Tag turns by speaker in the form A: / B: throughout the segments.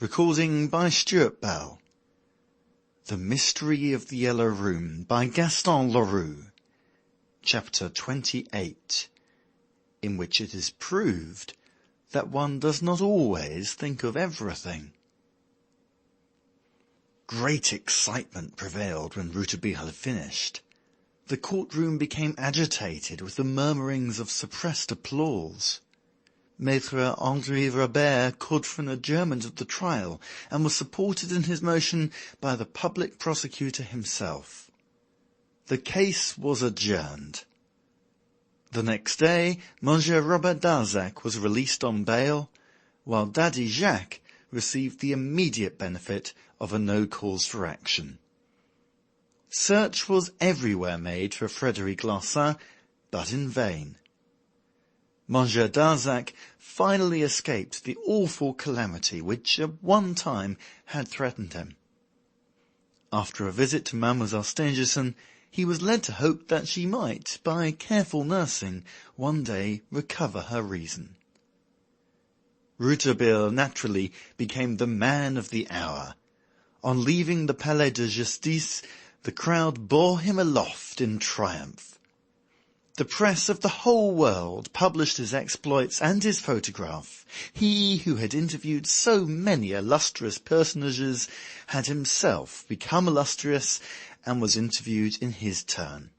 A: Recording by Stuart Bell. The Mystery of the Yellow Room by Gaston Leroux. Chapter 28, in which it is proved that one does not always think of everything. Great excitement prevailed when Rouletabille had finished. The courtroom became agitated with the murmurings of suppressed applause. Maître André Robert called for an adjournment of the trial, and was supported in his motion by the public prosecutor himself. The case was adjourned. The next day, Monsieur Robert Darzac was released on bail, while Daddy Jacques received the immediate benefit of a no cause for action. Search was everywhere made for Frédéric Larsan, but in vain. Monsieur Darzac finally escaped the awful calamity which at one time had threatened him. After a visit to Mademoiselle Stangerson, he was led to hope that she might, by careful nursing, one day recover her reason. Rouletabille naturally became the man of the hour. On leaving the Palais de Justice, the crowd bore him aloft in triumph. The press of the whole world published his exploits and his photograph. He, who had interviewed so many illustrious personages, had himself become illustrious and was interviewed in his turn.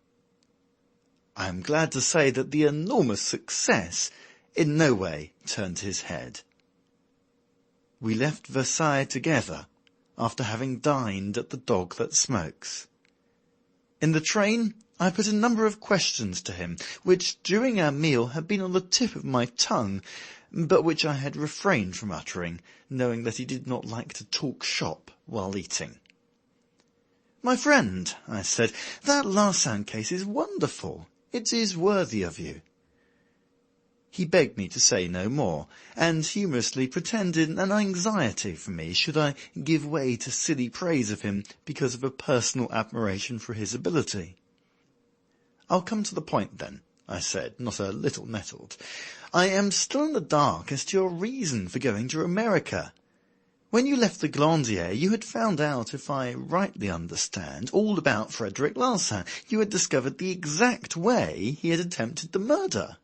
A: I am glad to say that the enormous success in no way turned his head. We left Versailles together, after having dined at the Dog That Smokes. In the train, I put a number of questions to him, which during our meal had been on the tip of my tongue, but which I had refrained from uttering, knowing that he did not like to talk shop while eating. "My friend," I said, "that Larsan case is wonderful. It is worthy of you." He begged me to say no more, and humorously pretended an anxiety for me should I give way to silly praise of him because of a personal admiration for his ability. "I'll come to the point then," I said, not a little nettled. "I am still in the dark as to your reason for going to America. When you left the Glandier, you had found out, if I rightly understand, all about Frédéric Larsan. You had discovered the exact way he had attempted the murder."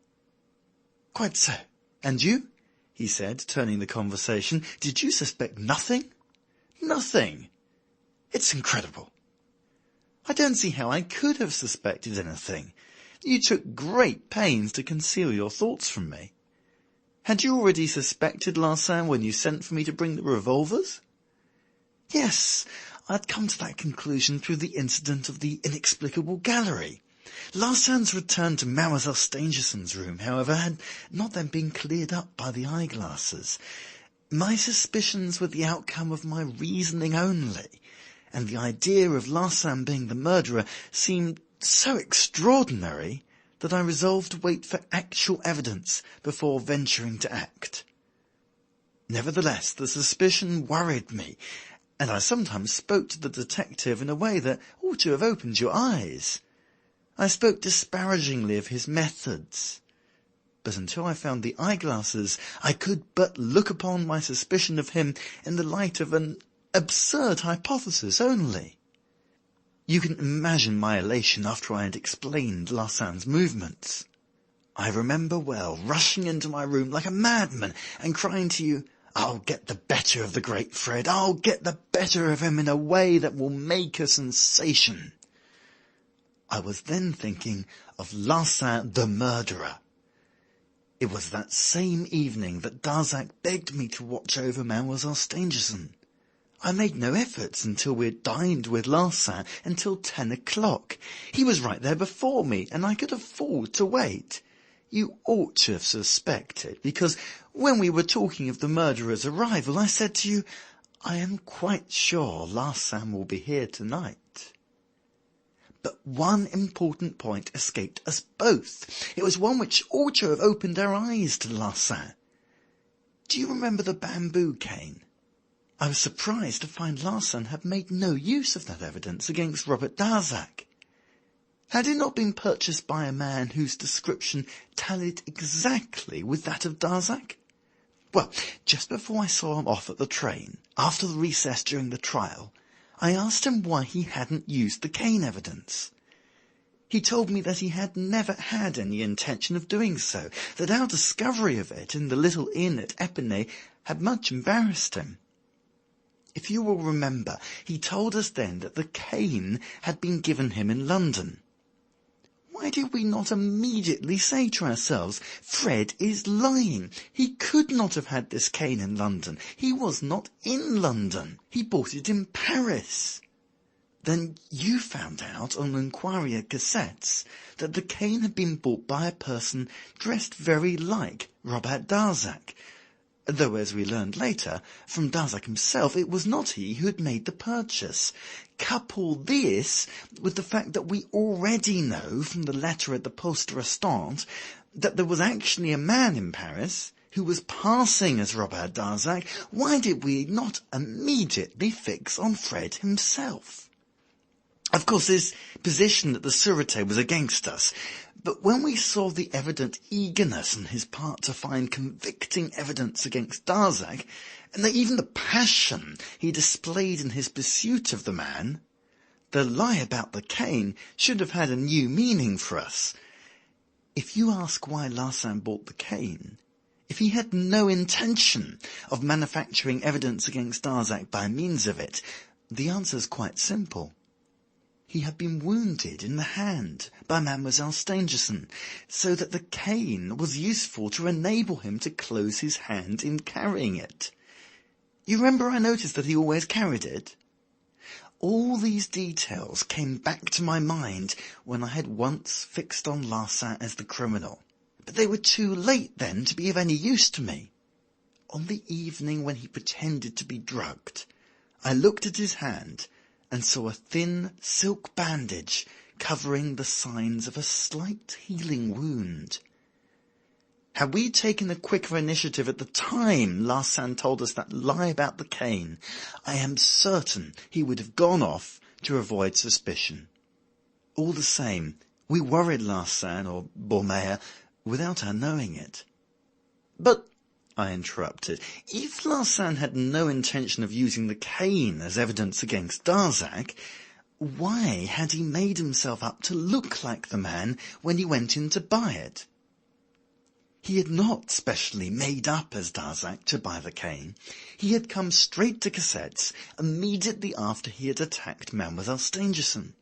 A: "Quite so. And you?" he said, turning the conversation. "Did you suspect nothing?" "Nothing. It's incredible." "I don't see how I could have suspected anything. You took great pains to conceal your thoughts from me. Had you already suspected Larsan when you sent for me to bring the revolvers?" "Yes, I had come to that conclusion through the incident of the inexplicable gallery. Larsan's return to Mademoiselle Stangerson's room, however, had not then been cleared up by the eyeglasses. My suspicions were the outcome of my reasoning only, and the idea of Larsan being the murderer seemed so extraordinary that I resolved to wait for actual evidence before venturing to act. Nevertheless, the suspicion worried me, and I sometimes spoke to the detective in a way that ought to have opened your eyes. I spoke disparagingly of his methods, but until I found the eyeglasses, I could but look upon my suspicion of him in the light of an absurd hypothesis only. You can imagine my elation after I had explained Larsan's movements. I remember well rushing into my room like a madman and crying to you, 'I'll get the better of the great Fred. I'll get the better of him in a way that will make a sensation.' I was then thinking of Larsan the murderer. It was that same evening that Darzac begged me to watch over Mademoiselle Stangerson. I made no efforts until we had dined with Larsan until 10 o'clock. He was right there before me, and I could afford to wait. You ought to have suspected, because when we were talking of the murderer's arrival, I said to you, 'I am quite sure Larsan will be here tonight.' But one important point escaped us both. It was one which ought to have opened our eyes to Larsan. Do you remember the bamboo cane? I was surprised to find Larsan had made no use of that evidence against Robert Darzac. Had it not been purchased by a man whose description tallied exactly with that of Darzac? Well, just before I saw him off at the train, after the recess during the trial, I asked him why he hadn't used the cane evidence. He told me that he had never had any intention of doing so, that our discovery of it in the little inn at Epinay had much embarrassed him. If you will remember, he told us then that the cane had been given him in London. Why did we not immediately say to ourselves, Fred is lying. He could not have had this cane in London. He was not in London. He bought it in Paris. Then you found out on inquiry at Cassette's that the cane had been bought by a person dressed very like Robert Darzac, though, as we learned later, from Darzac himself, it was not he who had made the purchase. Couple this with the fact that we already know from the letter at the Poste Restante that there was actually a man in Paris who was passing as Robert Darzac. Why did we not immediately fix on Fred himself? Of course, his position at the Sûreté was against us, but when we saw the evident eagerness on his part to find convicting evidence against Darzac, and even the passion he displayed in his pursuit of the man, the lie about the cane should have had a new meaning for us. If you ask why Larsan bought the cane, if he had no intention of manufacturing evidence against Darzac by means of it, the answer is quite simple. He had been wounded in the hand by Mademoiselle Stangerson, so that the cane was useful to enable him to close his hand in carrying it. You remember I noticed that he always carried it? All these details came back to my mind when I had once fixed on Larsan as the criminal, but they were too late then to be of any use to me. On the evening when he pretended to be drugged, I looked at his hand and saw a thin silk bandage covering the signs of a slight healing wound. Had we taken a quicker initiative at the time Larsan told us that lie about the cane, I am certain he would have gone off to avoid suspicion. All the same, we worried Larsan, or Baumeyer, without our knowing it. But, I interrupted, if Larsan had no intention of using the cane as evidence against Darzac, why had he made himself up to look like the man when he went in to buy it? He had not specially made up as Darzac to buy the cane. He had come straight to Cassette's immediately after he had attacked Mademoiselle Stangerson.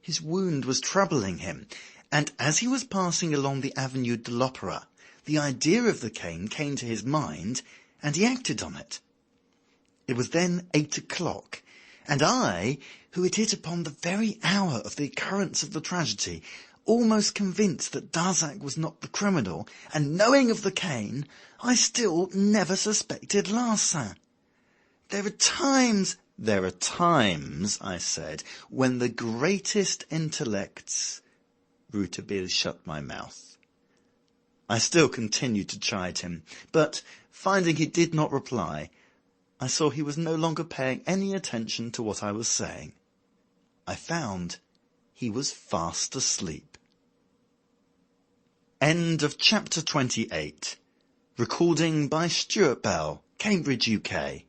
A: His wound was troubling him, and as he was passing along the Avenue de l'Opéra, the idea of the cane came to his mind, and he acted on it. It was then 8 o'clock, and I, who had hit upon the very hour of the occurrence of the tragedy, almost convinced that Darzac was not the criminal, and knowing of the cane, I still never suspected Larsan. There are times, I said, when the greatest intellects... Rouletabille shut my mouth. I still continued to chide him, but, finding he did not reply, I saw he was no longer paying any attention to what I was saying. I found he was fast asleep. End of chapter 28. Recording by Stuart Bell, Cambridge, UK.